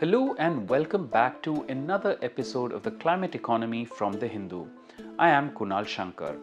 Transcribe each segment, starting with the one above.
Hello and welcome back to another episode of the Climate Economy from the Hindu. I am Kunal Shankar.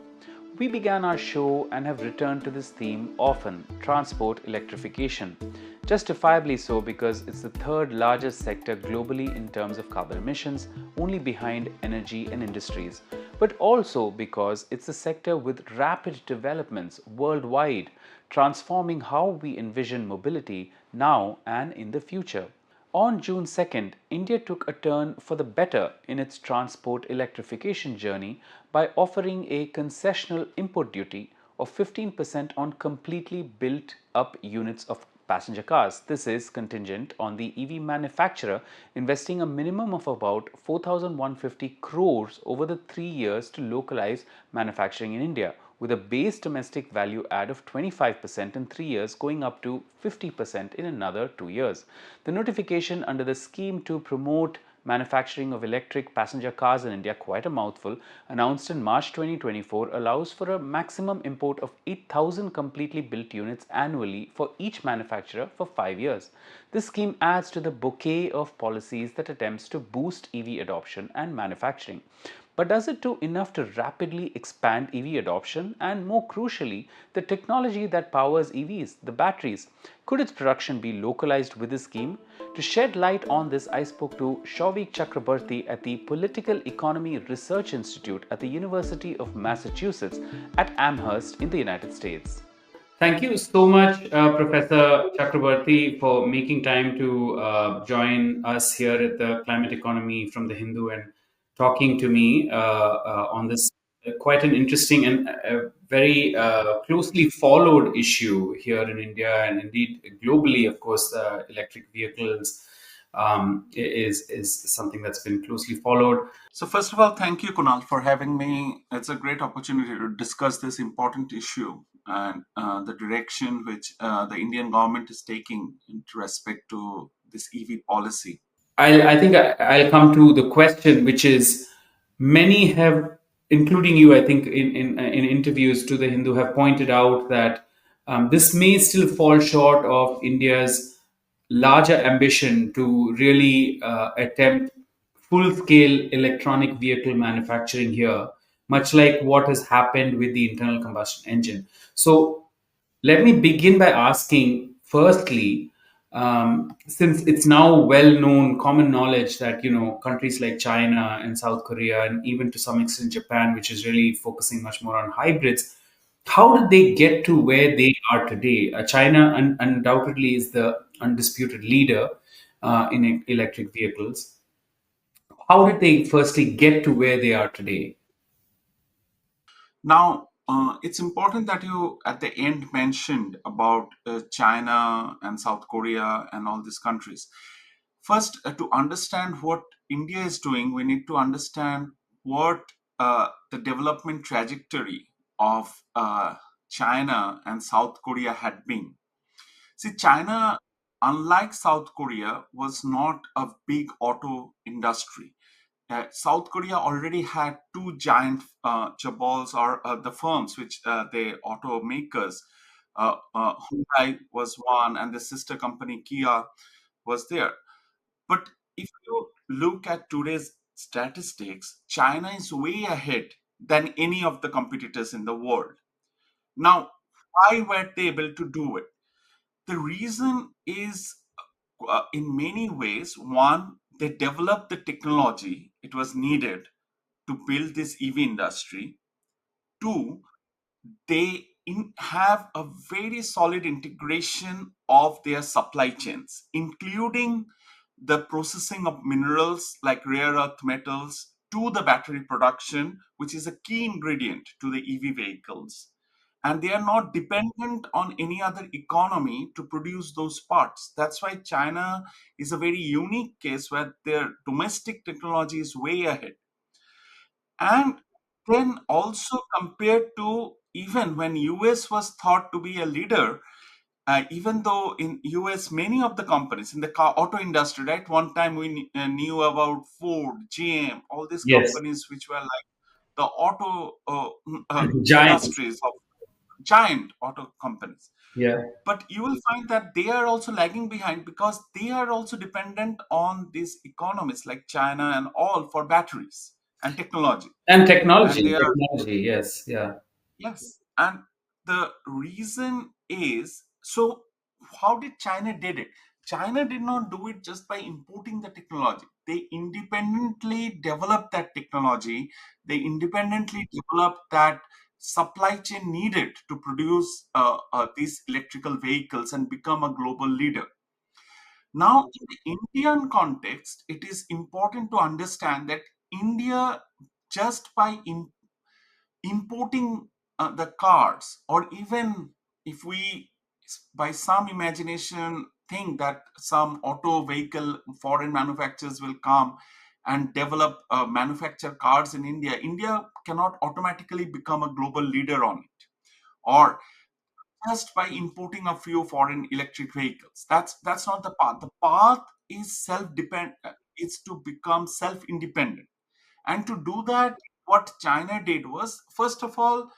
We began our show and have returned to this theme often, transport electrification. Justifiably so because it's the third largest sector globally in terms of carbon emissions, only behind energy and industries, but also because it's a sector with rapid developments worldwide, transforming how we envision mobility now and in the future. On June 2nd, India took a turn for the better in its transport electrification journey by offering a concessional import duty of 15% on completely built up units of passenger cars. This is contingent on the EV manufacturer investing a minimum of about 4,150 crores over the 3 years to localize manufacturing in India, with a base domestic value add of 25% in 3 years, going up to 50% in another 2 years. The notification under the scheme to promote manufacturing of electric passenger cars in India, quite a mouthful, announced in March 2024, allows for a maximum import of 8,000 completely built units annually for each manufacturer for 5 years. This scheme adds to the bouquet of policies that attempts to boost EV adoption and manufacturing. But does it do enough to rapidly expand EV adoption? And more crucially, the technology that powers EVs, the batteries, could its production be localized with this scheme? To shed light on this, I spoke to Shouvik Chakraborty at the Political Economy Research Institute at the University of Massachusetts at Amherst in the United States. Thank you so much, Professor Chakraborty, for making time to join us here at the Climate Economy from the Hindu and talking to me on this quite an interesting and very closely followed issue here in India and indeed globally. Of course, electric vehicles is something that's been closely followed. So, first of all, thank you, Kunal, for having me. It's a great opportunity to discuss this important issue and the direction which the Indian government is taking in respect to this EV policy. I think I'll come to the question, which is many have, including you, I think, in interviews to the Hindu, have pointed out that this may still fall short of India's larger ambition to really attempt full scale electronic vehicle manufacturing here, much like what has happened with the internal combustion engine. So, let me begin by asking, firstly, since it's now well known, common knowledge that countries like China and South Korea, and even to some extent Japan, which is really focusing much more on hybrids, how did they get to where they are today? China undoubtedly is the undisputed leader in electric vehicles. How did they firstly get to where they are today? Now, it's important that you at the end mentioned about China and South Korea and all these countries. First, to understand what India is doing, we need to understand what the development trajectory of China and South Korea had been. See, China, unlike South Korea, was not a big auto industry. South Korea already had two giant chaebols or the firms which the automakers. Hyundai was one, and the sister company Kia was there. But if you look at today's statistics, China is way ahead than any of the competitors in the world. Now, why were they able to do it? The reason is in many ways. One, they developed the technology it was needed to build this EV industry. Two, they have a very solid integration of their supply chains, including the processing of minerals like rare earth metals to the battery production, which is a key ingredient to the EV vehicles. And they are not dependent on any other economy to produce those parts. That's why China is a very unique case where their domestic technology is way ahead. And then also compared to even when US was thought to be a leader, even though in US many of the companies in the car auto industry, right? One time we knew about Ford, GM, all these Yes, companies which were like the auto giants. industries of giant auto companies. Yeah. But you will find that they are also lagging behind because they are also dependent on these economies like China and all for batteries and technology. And And they technology, are, technology, yes, yeah. yes, and the reason is, so how did China did it? China did not do it just by importing the technology. They independently developed that technology. They independently developed that supply chain needed to produce these electrical vehicles and become a global leader. Now, in the Indian context, it is important to understand that India, just by importing the cars, or even if we by some imagination think that some auto vehicle foreign manufacturers will come and develop manufacture cars in India, India cannot automatically become a global leader on it, or just by importing a few foreign electric vehicles. That's not the path. The path is self depend is to become self independent. And to do that, what China did was, first of all,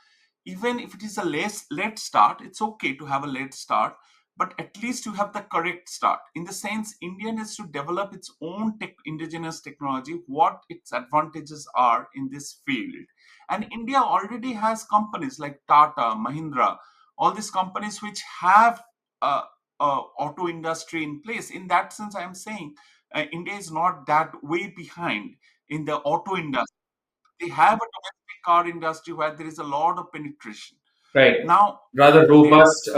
even if it is a late start, it's okay to have a late start, but at least you have the correct start. In the sense, India needs to develop its own indigenous technology, what its advantages are in this field. And India already has companies like Tata, Mahindra, all these companies which have uh, auto industry in place. In that sense, I am saying India is not that way behind in the auto industry. They have a domestic car industry where there is a lot of penetration. Right. Now, Rather there robust,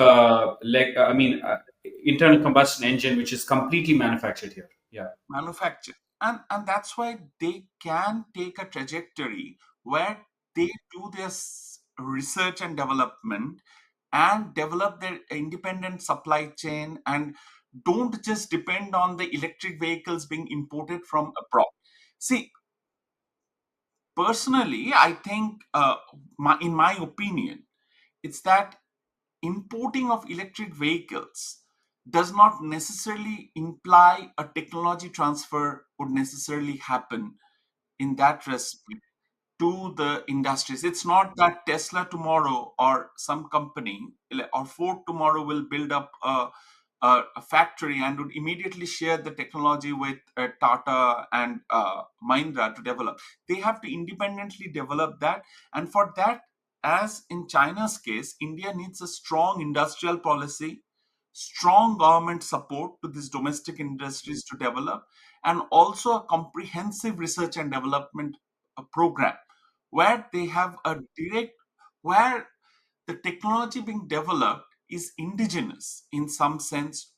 internal combustion engine, which is completely manufactured here. Yeah. manufacture, and that's why they can take a trajectory where they do their research and development and develop their independent supply chain, and don't just depend on the electric vehicles being imported from abroad. See, personally, I think, in my opinion, it's that importing of electric vehicles does not necessarily imply a technology transfer would necessarily happen in that respect to the industries. It's not that Tesla tomorrow or some company or Ford tomorrow will build up a factory and would immediately share the technology with Tata and Mahindra to develop. They have to independently develop that. And for that, as in China's case, India needs a strong industrial policy, strong government support to these domestic industries to develop, and also a comprehensive research and development program where they have a direct, where the technology being developed is indigenous in some sense,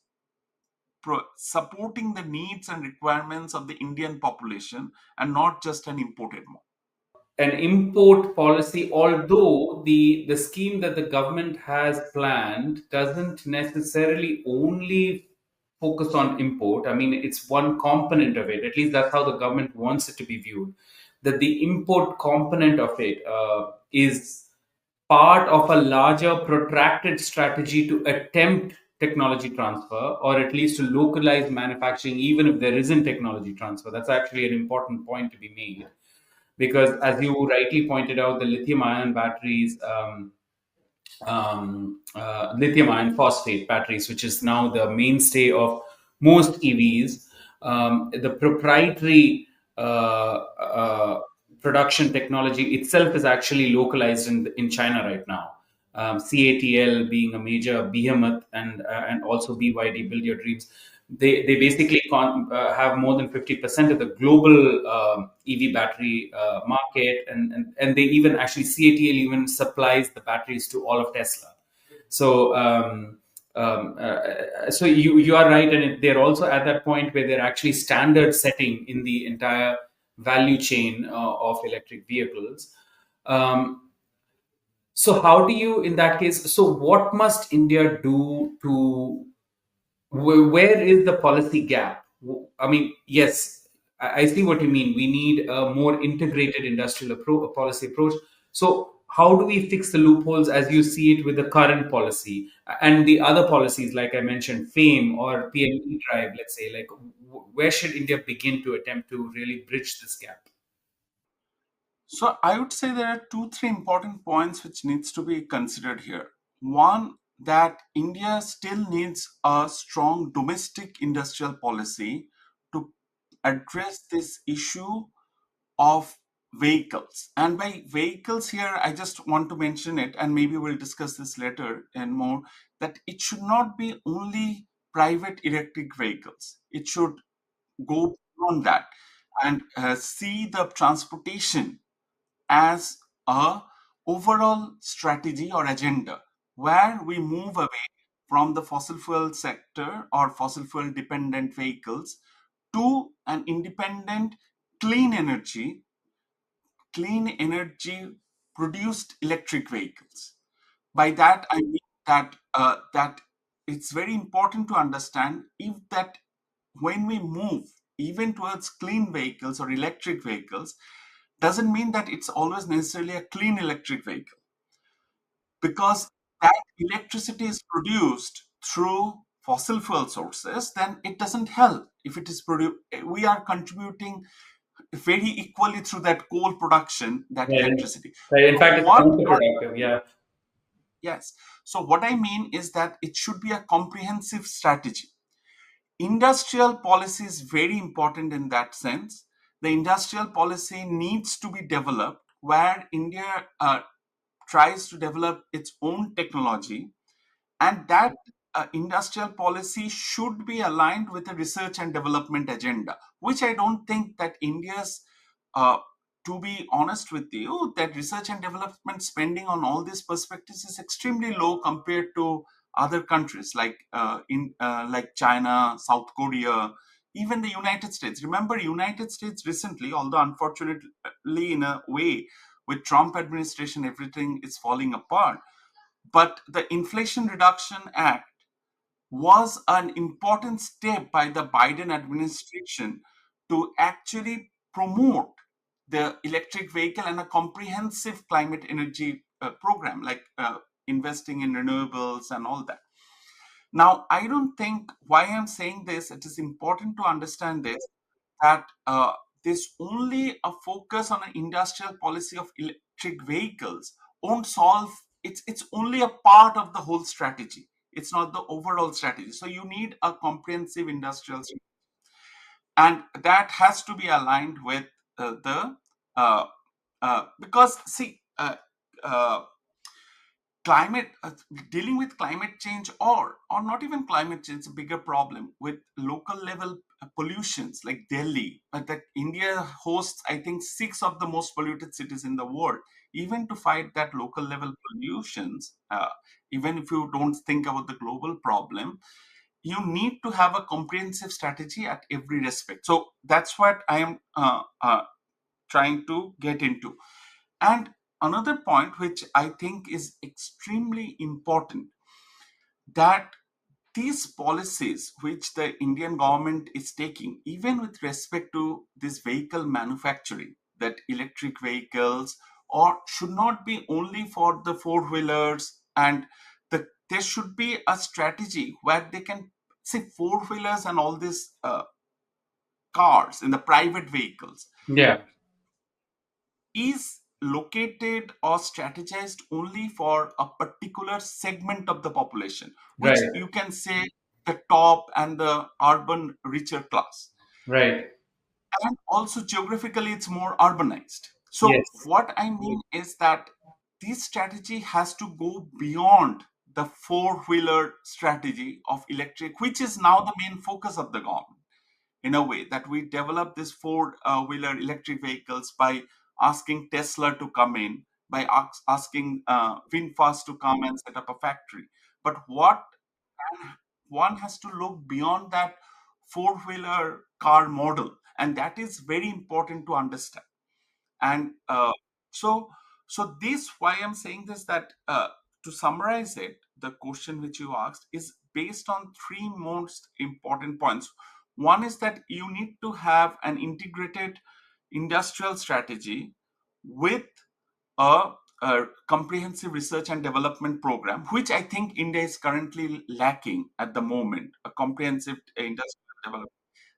supporting the needs and requirements of the Indian population and not just an imported one. An import policy, although the scheme that the government has planned doesn't necessarily only focus on import. I mean, it's one component of it. At least that's how the government wants it to be viewed. That the import component of it is part of a larger protracted strategy to attempt technology transfer, or at least to localize manufacturing even if there isn't technology transfer. That's actually an important point to be made, because as you rightly pointed out, the lithium ion batteries, lithium iron phosphate batteries, which is now the mainstay of most EVs. The proprietary production technology itself is actually localized in China right now. CATL being a major behemoth, and also BYD, Build Your Dreams. They basically have more than 50% of the global EV battery market, and they even actually, CATL even supplies the batteries to all of Tesla. So so you are right, and they're also at that point where they're actually standard setting in the entire value chain of electric vehicles. Um, so how do you, in that case, so what must India do to, where is the policy gap? I mean, yes, I see what you mean. We need a more integrated industrial policy approach. So, how do we fix the loopholes as you see it with the current policy and the other policies, like I mentioned, FAME or PME Drive, let's say, like where should India begin to attempt to really bridge this gap? So I would say there are two, three important points which needs to be considered here. One, that India still needs a strong domestic industrial policy to address this issue of vehicles. And by vehicles here, I just want to mention it, and maybe we'll discuss this later and more, that it should not be only private electric vehicles. It should go beyond that and see the transportation as a overall strategy or agenda where we move away from the fossil fuel sector or fossil fuel dependent vehicles to an independent clean energy produced electric vehicles. By that I mean that it's very important to understand if that when we move even towards clean vehicles or electric vehicles, doesn't mean that it's always necessarily a clean electric vehicle, because that electricity is produced through fossil fuel sources, then it doesn't help. If it is produced, we are contributing very equally through that coal production, that Right. electricity. Right. In So fact, it's what counterproductive. Yeah. yes, so what I mean is that it should be a comprehensive strategy. Industrial policy is very important in that sense. The industrial policy needs to be developed where India tries to develop its own technology, and that industrial policy should be aligned with a research and development agenda, which I don't think that India's, uh, to be honest with you, that research and development spending on all these perspectives is extremely low compared to other countries like like China, South Korea, even the United States. Remember, United States recently, although unfortunately in a way, with Trump administration, everything is falling apart, but the Inflation Reduction Act was an important step by the Biden administration to actually promote the electric vehicle and a comprehensive climate energy program, like investing in renewables and all that. Now, I don't think why I'm saying this, it is important to understand this, that there's only a focus on an industrial policy of electric vehicles won't solve. It's only a part of the whole strategy. It's not the overall strategy. So you need a comprehensive industrial strategy, and that has to be aligned with the because see uh, climate dealing with climate change, or not even climate change, a bigger problem with local level pollutions like Delhi, that India hosts I think six of the most polluted cities in the world. Even to fight that local level pollutions, even if you don't think about the global problem, you need to have a comprehensive strategy at every respect. So that's what I am trying to get into. And another point which I think is extremely important, that these policies which the Indian government is taking, even with respect to this vehicle manufacturing, that electric vehicles or should not be only for the four wheelers, and there should be a strategy where they can say four wheelers and all these cars in the private vehicles Yeah. is located or strategized only for a particular segment of the population, which Right. you can say the top and the urban richer class. Right. And also geographically, it's more urbanized. So, Yes. what I mean is that this strategy has to go beyond the four wheeler strategy of electric, which is now the main focus of the government, in a way that we develop this four wheeler electric vehicles by asking Tesla to come in, by asking VinFast to come and set up a factory. But what one has to look beyond that four wheeler car model, and that is very important to understand. And so so this why I'm saying this, that to summarize it, the question which you asked is based on three most important points. One is that you need to have an integrated industrial strategy with a comprehensive research and development program, which I think India is currently lacking at the moment, a comprehensive industrial development.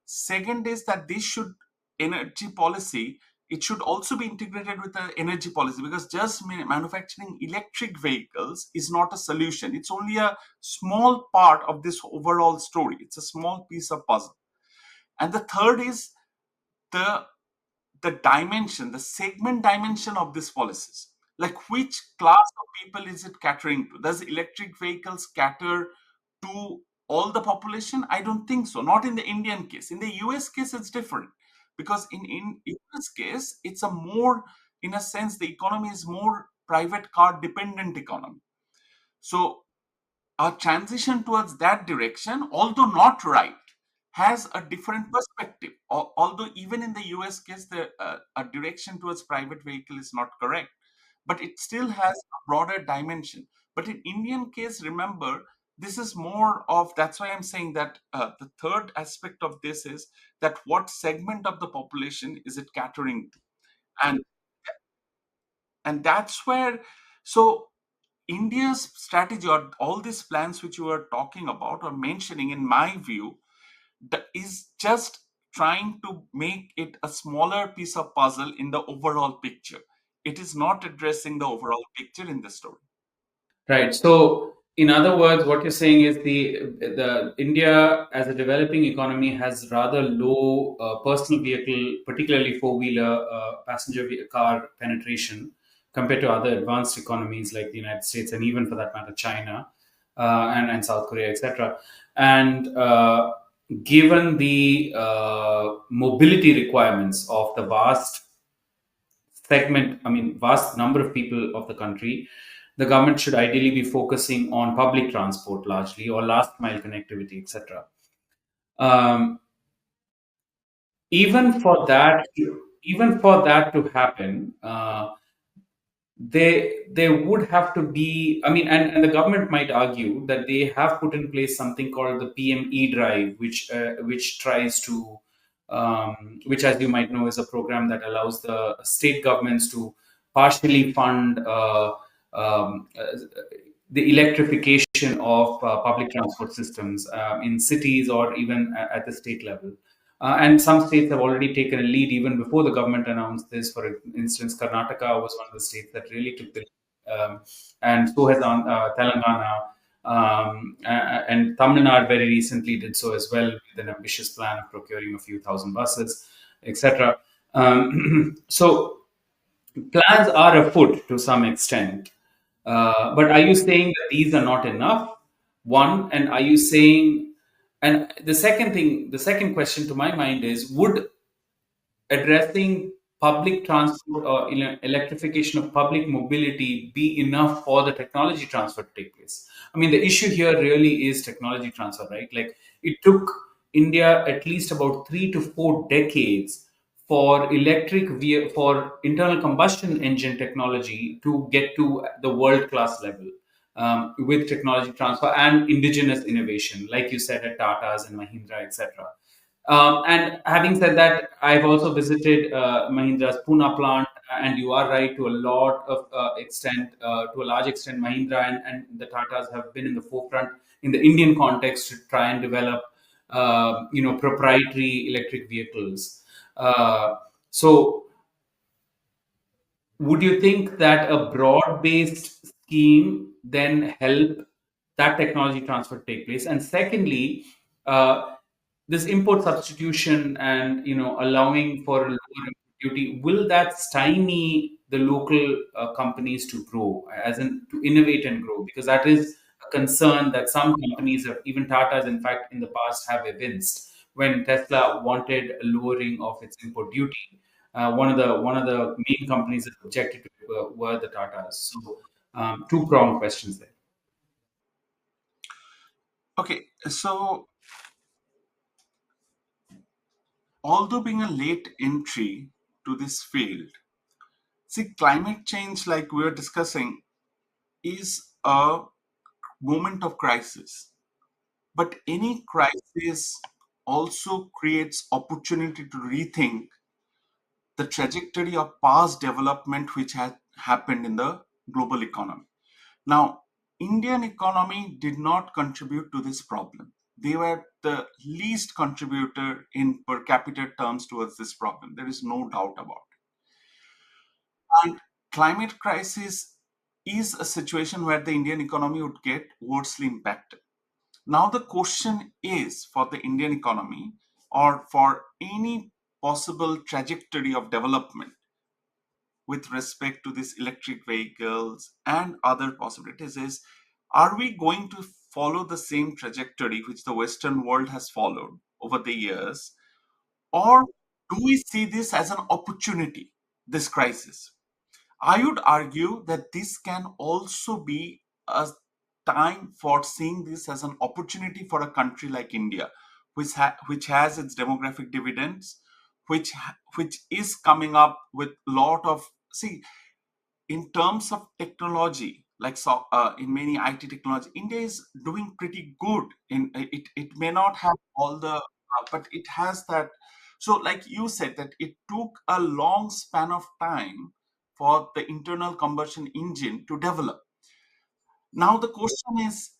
Second is that this should energy policy it should also be integrated with the energy policy, because just manufacturing electric vehicles is not a solution. It's only a small part of this overall story. It's a small piece of puzzle. And the third is the dimension, the segment dimension of these policies. Like, which class of people is it catering to? Does electric vehicles cater to all the population? I don't think so. Not in the Indian case. In the US case, it's different, because in US case, it's a more, in a sense, the economy is more private car dependent economy. So a transition towards that direction, although not right, has a different perspective. Although even in the US case, a direction towards private vehicle is not correct, but it still has a broader dimension. But in Indian case, remember, this is more of, that's why I'm saying that the third aspect of this is that what segment of the population is it catering to, and that's where, so India's strategy, or all these plans which you are talking about or mentioning, in my view, is just trying to make it a smaller piece of puzzle in the overall picture. It is not addressing the overall picture in the story. Right. So, in other words, what you're saying is the India as a developing economy has rather low personal vehicle, particularly four-wheeler passenger car penetration compared to other advanced economies like the United States, and even for that matter China and South Korea, etc. And given the mobility requirements of the vast number of people of the country, the government should ideally be focusing on public transport largely, or last mile connectivity, etc. Um, even for that, even for that to happen, they would have to be. I mean, and the government might argue that they have put in place something called the PME drive, which tries to which, as you might know, is a program that allows the state governments to partially fund the electrification of public transport systems in cities, or even at the state level. And some states have already taken a lead even before the government announced this. For instance, Karnataka was one of the states that really took the lead, and so has Telangana. And Tamil Nadu very recently did so as well, with an ambitious plan of procuring a few thousand buses, etc. So plans are afoot to some extent. But are you saying that these are not enough? One, and are you saying, and the second question to my mind is, would addressing public transport, or electrification of public mobility, be enough for the technology transfer to take place? I mean, the issue here really is technology transfer, right? Like, it took India at least about 3 to 4 decades for for internal combustion engine technology to get to the world class level, with technology transfer and indigenous innovation, like you said, at Tata's and Mahindra, etc. And having said that, I've also visited Mahindra's Pune plant, and you are right, to a lot of to a large extent, Mahindra and the Tatas have been in the forefront in the Indian context to try and develop, proprietary electric vehicles. So, would you think that a broad-based scheme then help that technology transfer take place? And secondly, uh, this import substitution and allowing for a lower import duty, will that stymie the local companies to grow, as in to innovate and grow? Because that is a concern that some companies, even Tata's, in fact, in the past have evinced when Tesla wanted a lowering of its import duty. One of the main companies that objected to it were the Tatas. So, two pronged questions there. Okay, so although being a late entry to this field, see, climate change, like we were discussing, is a moment of crisis. But any crisis also creates opportunity to rethink the trajectory of past development which had happened in the global economy. Now, Indian economy did not contribute to this problem. They were the least contributor in per capita terms towards this problem. There is no doubt about it. And climate crisis is a situation where the Indian economy would get worstly impacted. Now, the question is for the Indian economy or for any possible trajectory of development with respect to these electric vehicles and other possibilities is, are we going to follow the same trajectory which the Western world has followed over the years, or do we see this as an opportunity, this crisis? I would argue that this can also be a time for seeing this as an opportunity for a country like India, which has its demographic dividends, which is coming up with lot of, see, in terms of technology, like so, in many IT technology, India is doing pretty good. In it, it may not have all the, but it has that. So, like you said, that it took a long span of time for the internal combustion engine to develop. Now the question is,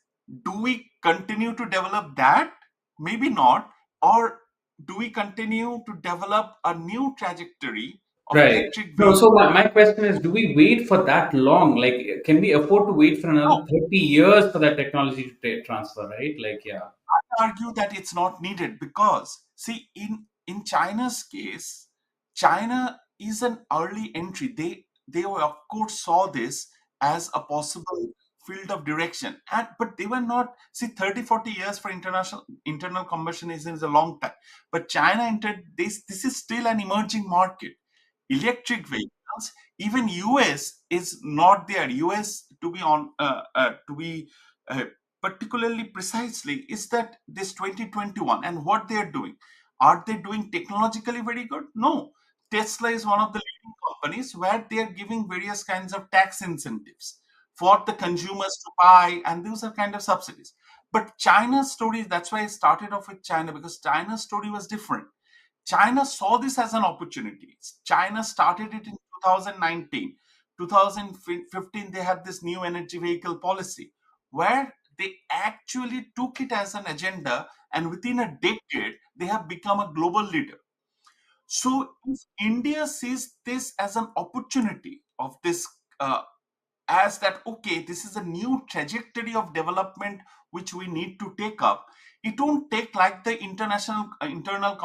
do we continue to develop that? Maybe not. Or do we continue to develop a new trajectory of Right. electric No, vehicles? so my question is, do we wait for that long? Like, can we afford to wait for another 30 years for that technology to transfer, right? Like, yeah. Argue that it's not needed because, see, in China's case, China is an early entry. They were, of course, saw this as a possible field of direction, and but they were not, see, 30-40 years for international internal combustion engine is a long time, but China entered this is still an emerging market. Electric vehicles, even US is not there. US, to be on to be uh, particularly precisely, is that this 2021 and what they are doing, are they doing technologically very good? No. Tesla is one of the leading companies where they are giving various kinds of tax incentives for the consumers to buy, and those are kind of subsidies. But China's story, that's why I started off with China, because China's story was different. China saw this as an opportunity. China started it in 2019. 2015, they had this new energy vehicle policy where they actually took it as an agenda, and within a decade, they have become a global leader. So, if India sees this as an opportunity of this, as that, okay, this is a new trajectory of development which we need to take up, it won't take like the international internal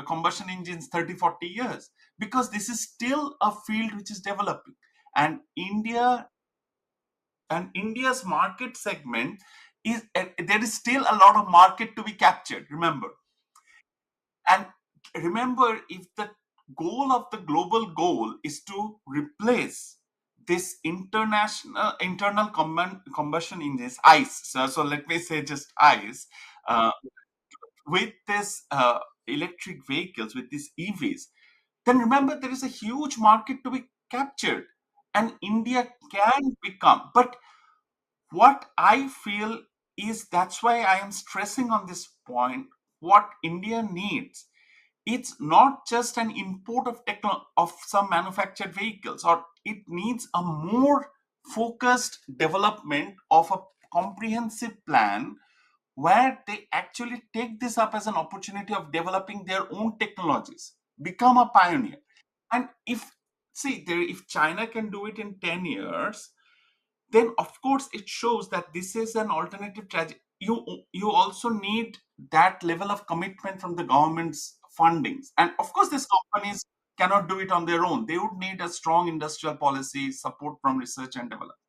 combustion engines 30-40 years, because this is still a field which is developing, and India's market segment is, there is still a lot of market to be captured, remember. And remember, if the goal of the global goal is to replace this international internal combustion engines, ICE, so let me say just ICE, uh, with this electric vehicles, with these EVs, then remember there is a huge market to be captured, and India can become. But what I feel is, that's why I am stressing on this point, what India needs, it's not just an import of of some manufactured vehicles, or it needs a more focused development of a comprehensive plan where they actually take this up as an opportunity of developing their own technologies, become a pioneer. And if, see there, if China can do it in 10 years, then of course it shows that this is an alternative tragedy. You also need that level of commitment from the government's fundings, and of course these companies cannot do it on their own. They would need a strong industrial policy support from research and development.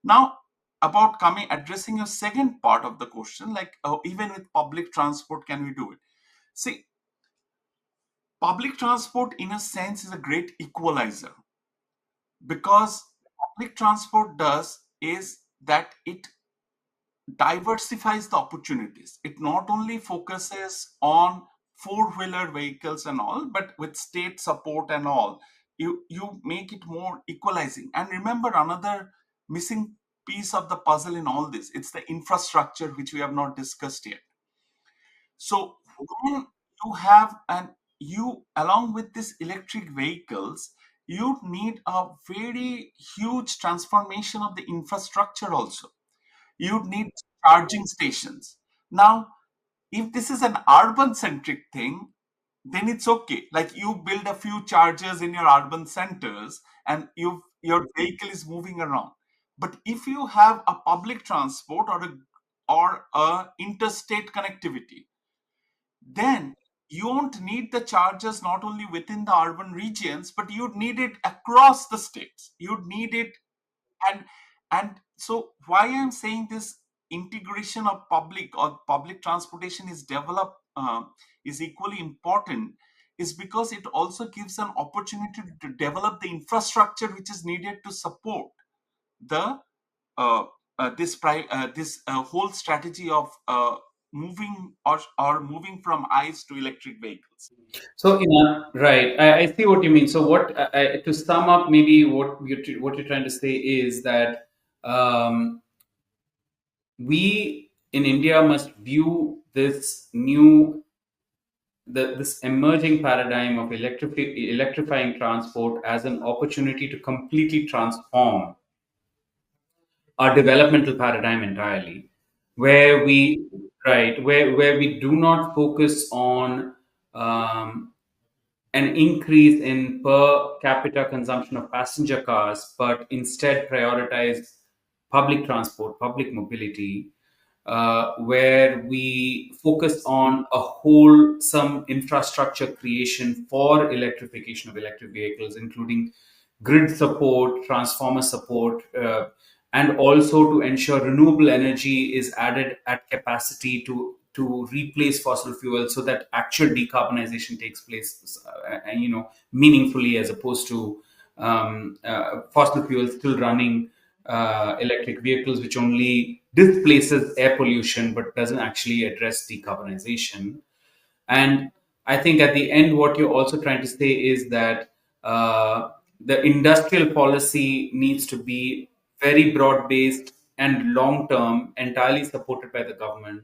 Now, about coming addressing your second part of the question, like, even with public transport, can we do it? See, public transport in a sense is a great equalizer, because public transport does is that it diversifies the opportunities. It not only focuses on four-wheeler vehicles and all, but with state support and all, you make it more equalizing. And remember, another missing piece of the puzzle in all this, it's the infrastructure which we have not discussed yet. So when you have an you along with these electric vehicles, you need a very huge transformation of the infrastructure also. You'd need charging stations. Now, if this is an urban centric thing, then it's okay. Like you build a few chargers in your urban centers and your vehicle is moving around. But if you have a public transport or a interstate connectivity, then you won't need the chargers not only within the urban regions, but you'd need it across the states. You'd need it. And and so why I'm saying this integration of public transportation is developed is equally important is because it also gives an opportunity to develop the infrastructure which is needed to support the this whole strategy of moving or moving from ICE to electric vehicles. So, right, I see what you mean. So, to sum up, maybe what you're trying to say is that we in India must view this emerging paradigm of electrifying transport as an opportunity to completely transform our developmental paradigm entirely, where we where we do not focus on an increase in per capita consumption of passenger cars, but instead prioritize public transport, public mobility, where we focus on a wholesome infrastructure creation for electrification of electric vehicles, including grid support, transformer support, and also to ensure renewable energy is added at capacity to replace fossil fuels, so that actual decarbonization takes place, meaningfully, as opposed to fossil fuels still running electric vehicles, which only displaces air pollution but doesn't actually address decarbonization. And I think at the end, what you're also trying to say is that the industrial policy needs to be very broad based and long term, entirely supported by the government,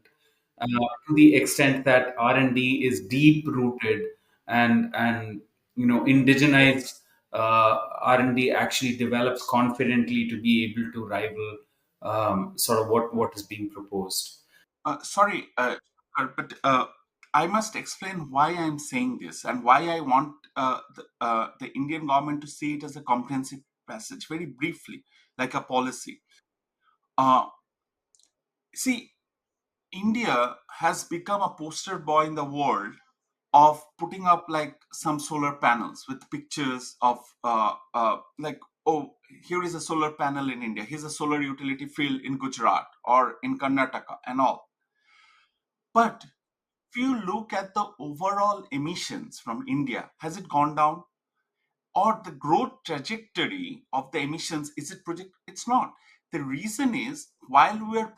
to the extent that R&D is deep rooted, and indigenized R&D actually develops confidently to be able to rival sort of what is being proposed. Sorry, but I must explain why I'm saying this and why I want the Indian government to see it as a comprehensive passage, very briefly, like a policy. Uh, See, India has become a poster boy in the world of putting up like some solar panels with pictures of like, oh, here is a solar panel in India, here's a solar utility field in Gujarat or in Karnataka and all. But if you look at the overall emissions from India, has it gone down? Or the growth trajectory of the emissions, is it project? It's not. The reason is while we are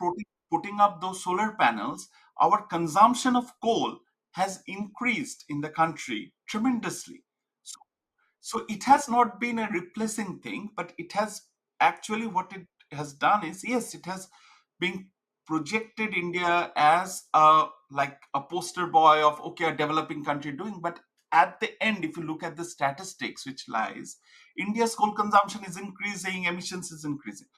putting up those solar panels, our consumption of coal has increased in the country tremendously. So, so it has not been a replacing thing, but it has actually what it has done is, yes, it has been projected India as a like a poster boy of, okay, a developing country doing. But at the end, if you look at the statistics which lies, India's coal consumption is increasing, emissions is increasing.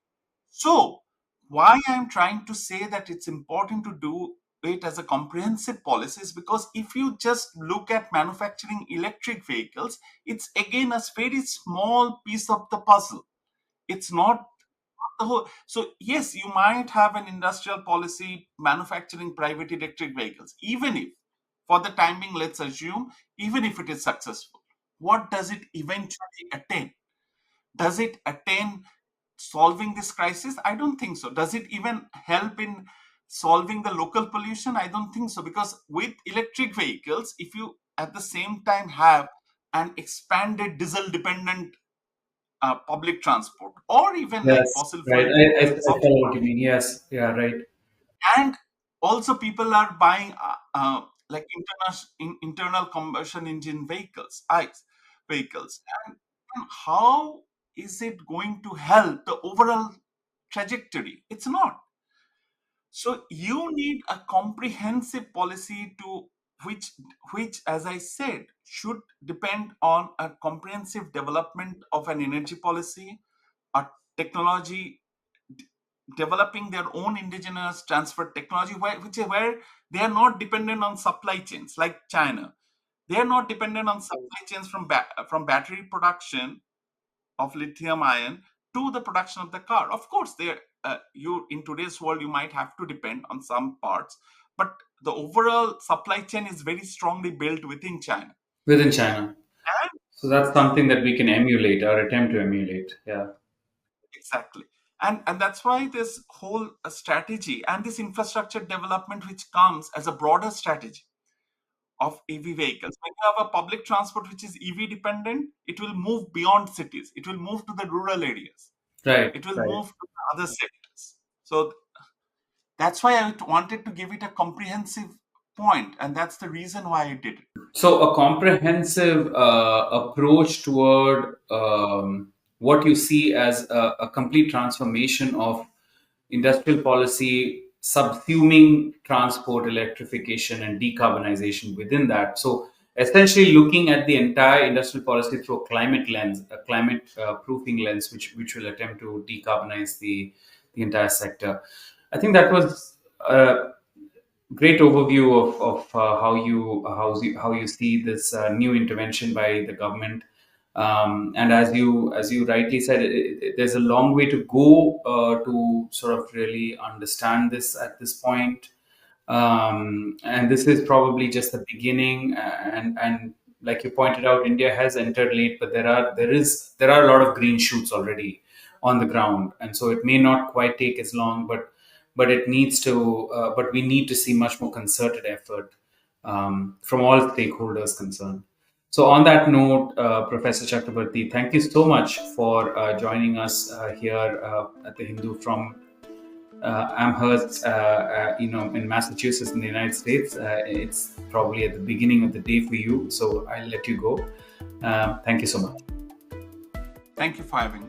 So, why I'm trying to say that it's important to do it as a comprehensive policy is because if you just look at manufacturing electric vehicles, it's again a very small piece of the puzzle. It's not the whole. So, yes, you might have an industrial policy manufacturing private electric vehicles, even if, for the time being, let's assume, even if it is successful, what does it eventually attain? Does it attain solving this crisis? I don't think so. Does it even help in solving the local pollution? I don't think so. Because with electric vehicles, if you at the same time have an expanded diesel dependent public transport or even like Yes, fossil right. fuel I substitute, follow what you mean. Yes, yeah, right. and also people are buying like internal combustion engine vehicles, ICE vehicles, and how is it going to help the overall trajectory? It's not. So you need a comprehensive policy to which, as I said, should depend on a comprehensive development of an energy policy, a technology, developing their own indigenous transfer technology, where they are not dependent on supply chains like China. They are not dependent on supply chains from battery production of lithium ion to the production of the car. Of course, you in today's world you might have to depend on some parts, but the overall supply chain is very strongly built within China. Within China. And So that's something that we can emulate or attempt to emulate. Yeah. exactly. And that's why this whole strategy and this infrastructure development, which comes as a broader strategy of EV vehicles. When you have a public transport which is EV dependent, it will move beyond cities. It will move to the rural areas. Right. It will Right. move to other sectors. So that's why I wanted to give it a comprehensive point, and that's the reason why I did it. So a comprehensive approach toward what you see as a complete transformation of industrial policy, subsuming transport, electrification, and decarbonization within that. So essentially, looking at the entire industrial policy through a climate lens, a climate proofing lens, which will attempt to decarbonize the entire sector. I think that was a great overview of how you see this new intervention by the government. And as you rightly said, there's a long way to go to sort of really understand this at this point. And this is probably just the beginning. And like you pointed out, India has entered late, but there are a lot of green shoots already on the ground, and so it may not quite take as long, but it needs to. But we need to see much more concerted effort from all stakeholders concerned. So, on that note, Professor Chakraborty, thank you so much for joining us here at the Hindu from Amherst, in Massachusetts, in the United States. It's probably at the beginning of the day for you, so I'll let you go. Thank you so much. Thank you for having me.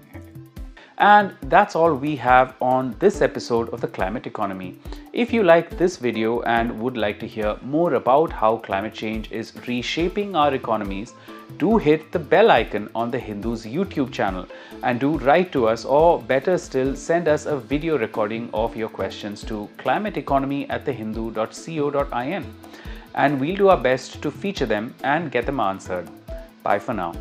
And that's all we have on this episode of the Climate Economy. If you like this video and would like to hear more about how climate change is reshaping our economies, do hit the bell icon on the Hindu's YouTube channel and do write to us, or better still, send us a video recording of your questions to climateeconomy@thehindu.co.in, and we'll do our best to feature them and get them answered. Bye for now.